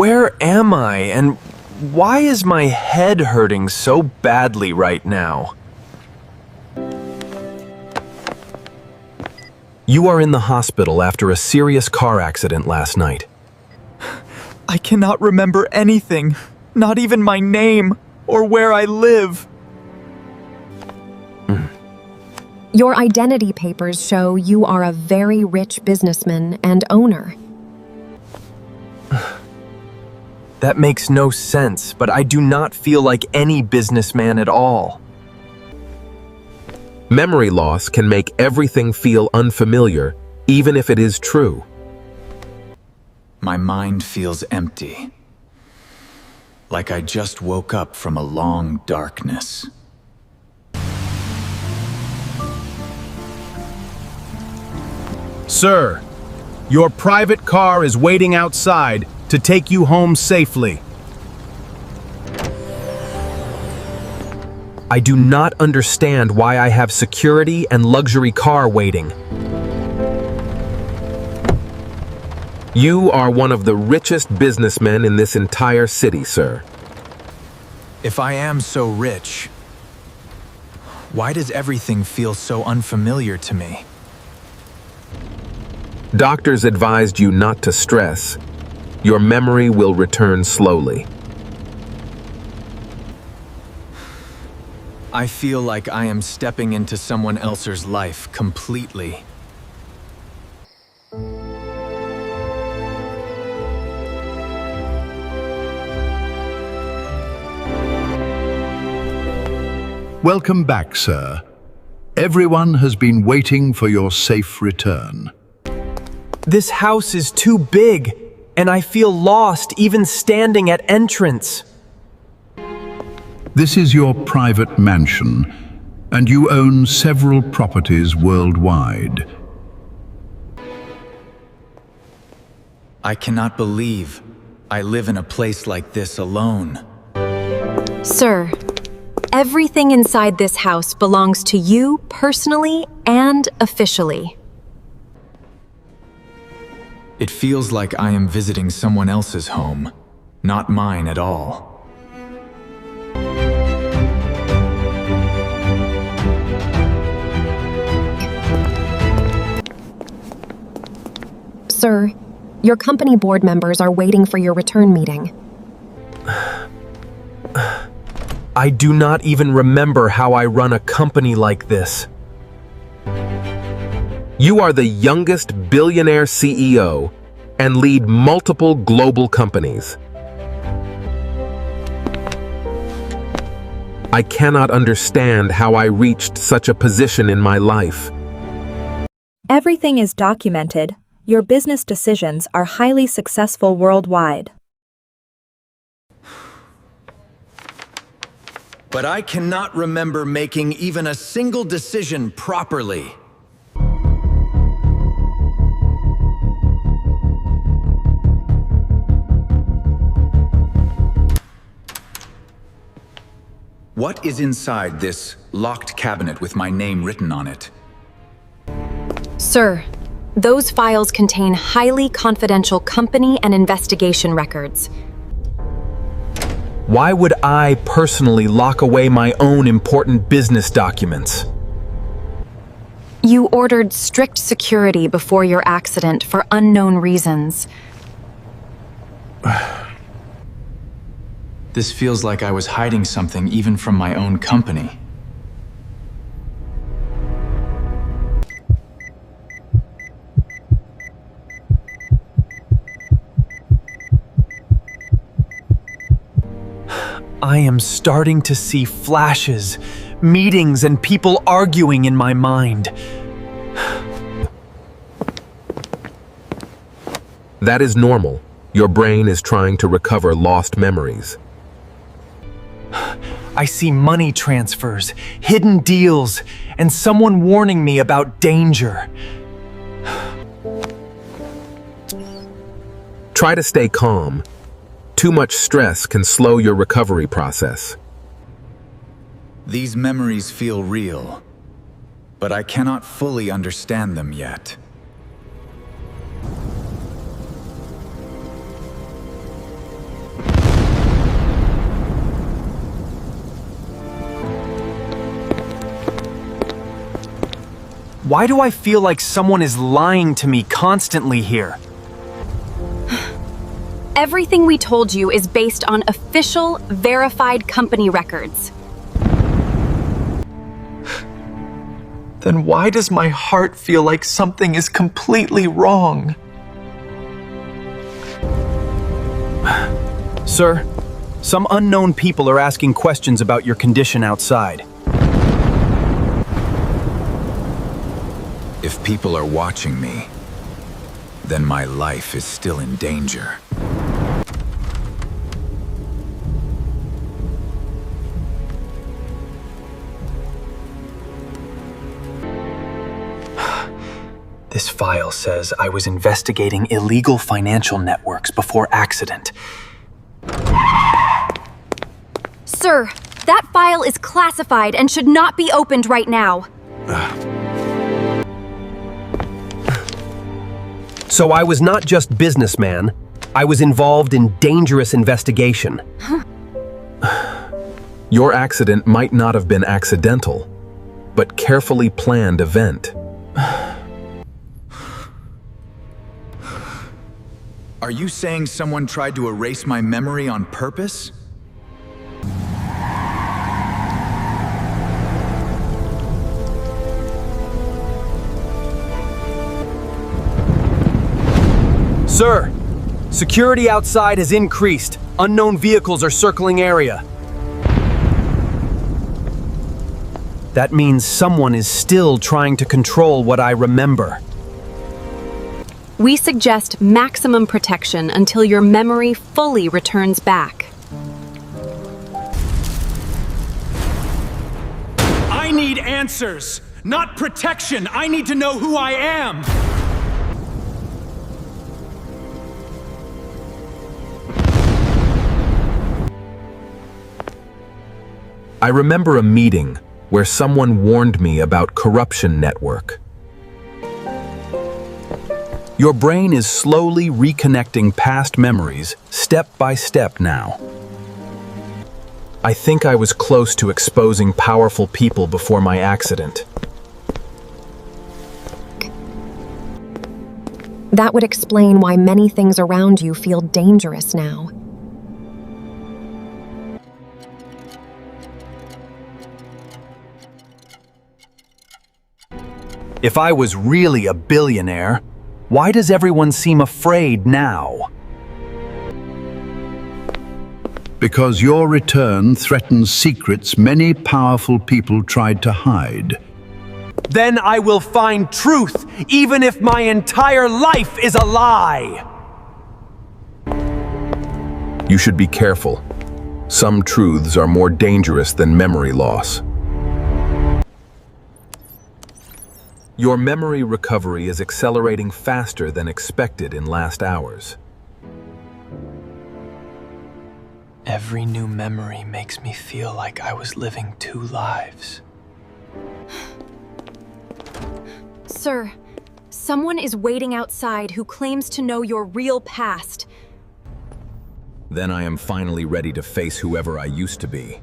Where am I, and why is my head hurting so badly right now? You are in the hospital after a serious car accident last night. I cannot remember anything, not even my name or where I live. Your identity papers show you are a very rich businessman and owner. That makes no sense, but I do not feel like any businessman at all. Memory loss can make everything feel unfamiliar, even if it is true. My mind feels empty, like I just woke up from a long darkness. Sir, your private car is waiting outside to take you home safely. I do not understand why I have security and luxury car waiting. You are one of the richest businessmen in this entire city, sir. If I am so rich, why does everything feel so unfamiliar to me? Doctors advised you not to stress. Your memory will return slowly. I feel like I am stepping into someone else's life completely. Welcome back, sir. Everyone has been waiting for your safe return. This house is too big, and I feel lost even standing at entrance. This is your private mansion, and you own several properties worldwide. I cannot believe I live in a place like this alone. Sir, everything inside this house belongs to you personally and officially. It feels like I am visiting someone else's home, not mine at all. Sir, your company board members are waiting for your return meeting. I do not even remember how I run a company like this. You are the youngest billionaire CEO and lead multiple global companies. I cannot understand how I reached such a position in my life. Everything is documented. Your business decisions are highly successful worldwide. But I cannot remember making even a single decision properly. What is inside this locked cabinet with my name written on it? Sir, those files contain highly confidential company and investigation records. Why would I personally lock away my own important business documents? You ordered strict security before your accident for unknown reasons. This feels like I was hiding something even from my own company. I am starting to see flashes, meetings, and people arguing in my mind. That is normal. Your brain is trying to recover lost memories. I see money transfers, hidden deals, and someone warning me about danger. Try to stay calm. Too much stress can slow your recovery process. These memories feel real, but I cannot fully understand them yet. Why do I feel like someone is lying to me constantly here? Everything we told you is based on official, verified company records. Then why does my heart feel like something is completely wrong? Sir, some unknown people are asking questions about your condition outside. If people are watching me, then my life is still in danger. This file says I was investigating illegal financial networks before accident. Sir, that file is classified and should not be opened right now. So I was not just businessman, I was involved in dangerous investigation. Your accident might not have been accidental, but carefully planned event. Are you saying someone tried to erase my memory on purpose? Sir, security outside has increased. Unknown vehicles are circling area. That means someone is still trying to control what I remember. We suggest maximum protection until your memory fully returns back. I need answers, not protection. I need to know who I am. I remember a meeting where someone warned me about corruption network. Your brain is slowly reconnecting past memories, step by step now. I think I was close to exposing powerful people before my accident. That would explain why many things around you feel dangerous now. If I was really a billionaire, why does everyone seem afraid now? Because your return threatens secrets many powerful people tried to hide. Then I will find truth, even if my entire life is a lie! You should be careful. Some truths are more dangerous than memory loss. Your memory recovery is accelerating faster than expected in last hours. Every new memory makes me feel like I was living two lives. Sir, someone is waiting outside who claims to know your real past. Then I am finally ready to face whoever I used to be.